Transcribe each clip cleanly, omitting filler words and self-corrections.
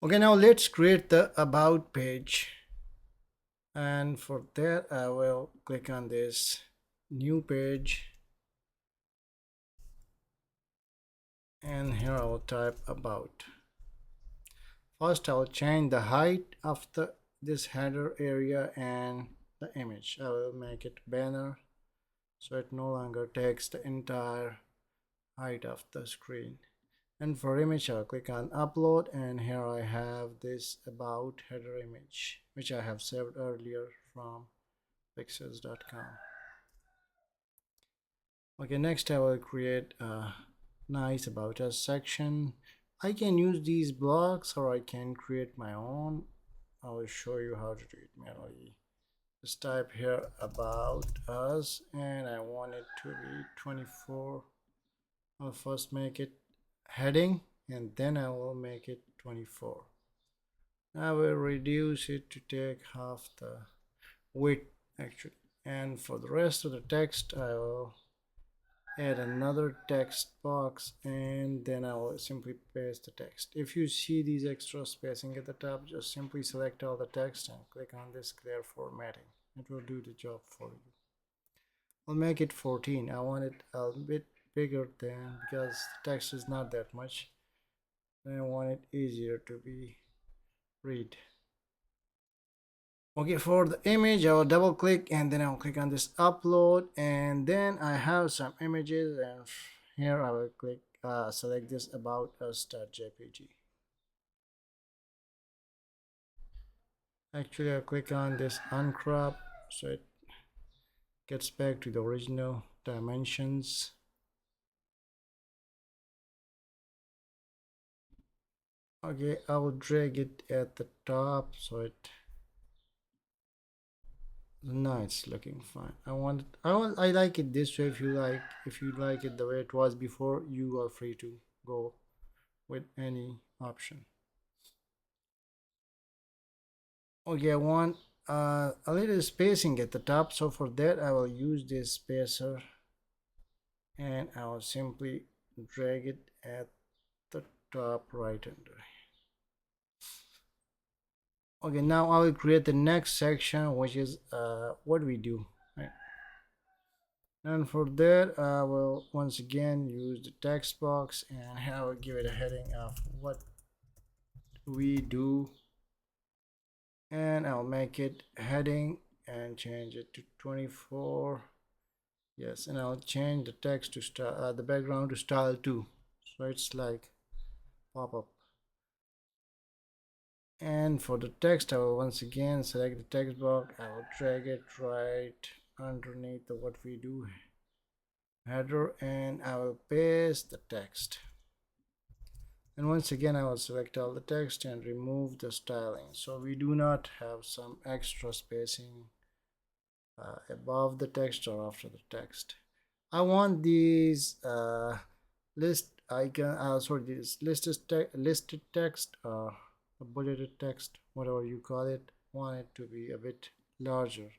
Okay, now let's create the about page, and for that I will click on this new page, and here I will type about. First I will change the height of this header area and the image. I will make it banner so it no longer takes the entire height of the screen. And for image I'll click on upload, and here I have this about header image which I have saved earlier from pixels.com. Okay, next I will create a nice about us section. I can use these blocks or I can create my own. I will show you how to do it manually. Just type here about us, and I want it to be 24. I'll first make it heading and then I will make it 24. I will reduce it to take half the width actually, and for the rest of the text I will add another text box, and then I will simply paste the text. If you see these extra spacing at the top, just simply select all the text and click on this clear formatting. It will do the job for you. I'll make it 14. I want it a bit bigger than, because the text is not that much, and I want it easier to be read. Okay, for the image I will double click and then I'll click on this upload, and then I have some images, and here I will click select this about us.jpg. Actually I'll click on this uncrop so it gets back to the original dimensions. Okay, I will drag it at the top so it, no, it's looking fine. I like it this way. If you like it the way it was before, you are free to go with any option. Okay, I want a little spacing at the top, so for that I will use this spacer and I will simply drag it at the top right under. Okay, now I will create the next section, which is what we do, right? And for that I will once again use the text box, and I will give it a heading of what we do, and I'll make it heading and change it to 24. Yes, and I'll change the text to style, the background to style too, so it's like pop-up. And for the text I will once again select the text box. I will drag it right underneath the what we do header, and I will paste the text. And once again I will select all the text and remove the styling, so we do not have some extra spacing above the text or after the text. I want these list icon sorry, this listed text or bulleted text, whatever you call it, want it to be a bit larger,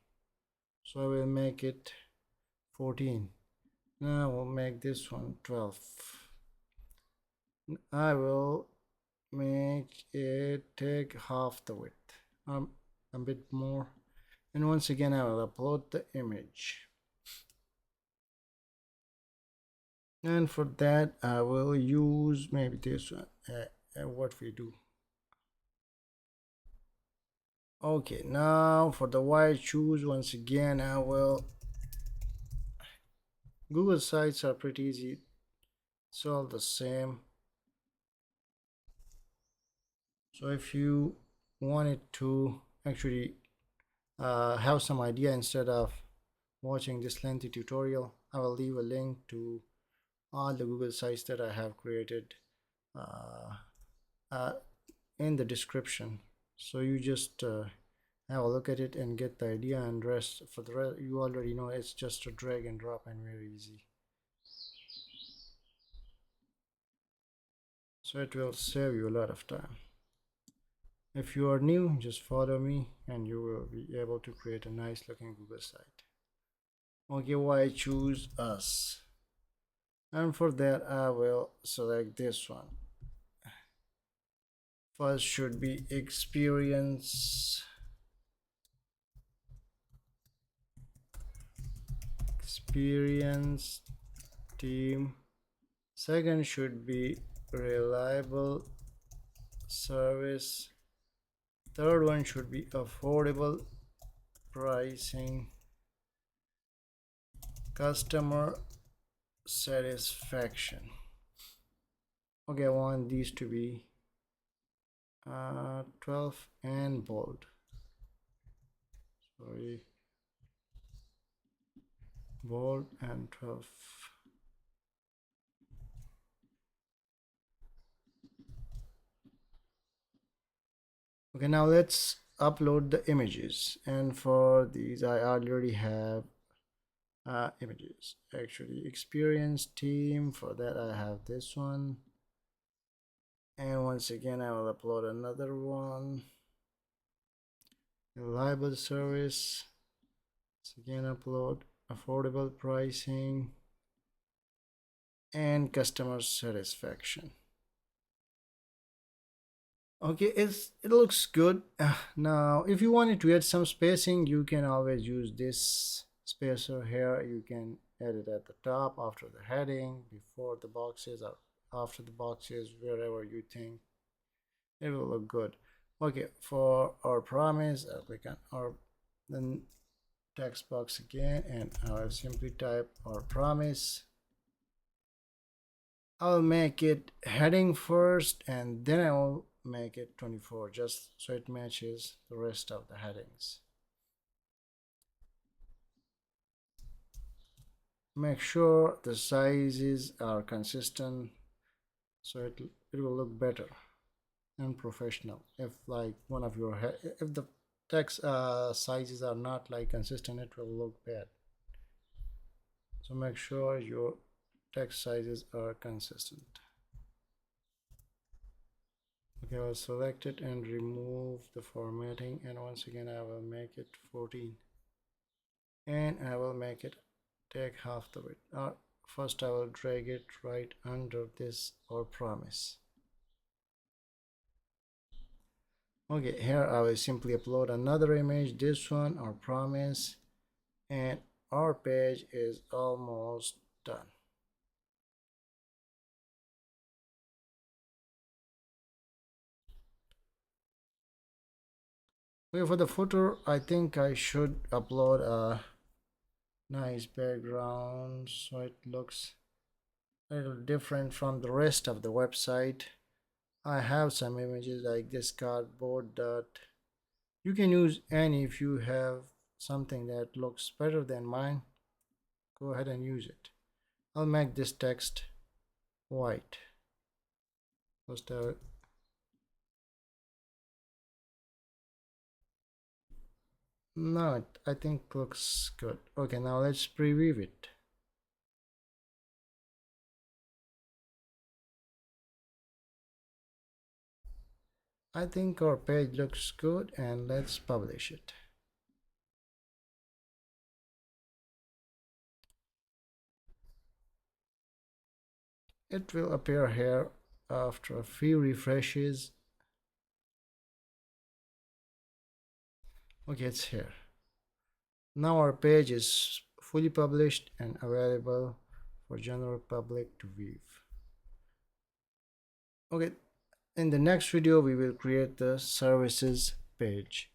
so I will make it 14. Now we'll make this one 12. I will make it take half the width, a bit more, and once again I will upload the image, and for that I will use maybe this one, what we do. Okay, now for the wide choose, once again I will, Google sites are pretty easy, it's all the same. So if you wanted to actually have some idea instead of watching this lengthy tutorial, I will leave a link to all the Google sites that I have created uh, uh, in the description, so you just have a look at it and get the idea, and rest for the rest you already know, it's just a drag and drop and very easy, so it will save you a lot of time. If you are new, just follow me and you will be able to create a nice looking Google site. Okay, why choose us, and for that I will select this one. First should be experience team. Second should be reliable service. Third one should be affordable pricing, customer satisfaction. Okay, I want these to be 12 and bold. Sorry, bold and 12. Okay, now let's upload the images, and for these I already have images. Actually, experience team, for that I have this one, and once again I will upload another one. Reliable service, once again upload, affordable pricing, and customer satisfaction. Okay, it looks good. Now if you wanted to add some spacing, you can always use this spacer here. You can add it at the top, after the heading, before the boxes, or after the boxes, wherever you think it will look good. Okay, for our promise, I'll click on our then text box again, and I'll simply type our promise. I'll make it heading first, and then I will make it 24, just so it matches the rest of the headings. Make sure the sizes are consistent, so it will look better and professional. If like one of your if the text sizes are not like consistent, it will look bad. So make sure your text sizes are consistent. Okay, I'll select it and remove the formatting, and once again I will make it 14, and I will make it take half the width. First I will drag it right under this or promise. Okay, here I will simply upload another image, this one, our promise, and our page is almost done. Okay, for the footer, I think I should upload a nice background so it looks a little different from the rest of the website. I have some images like this cardboard dot. You can use any. If you have something that looks better than mine, go ahead and use it. I'll make this text white. First no, I think looks good. Okay, now let's preview it. I think our page looks good, and let's publish it. It will appear here after a few refreshes. Okay, it's here. Now our page is fully published and available for general public to view. Okay, in the next video we will create the services page.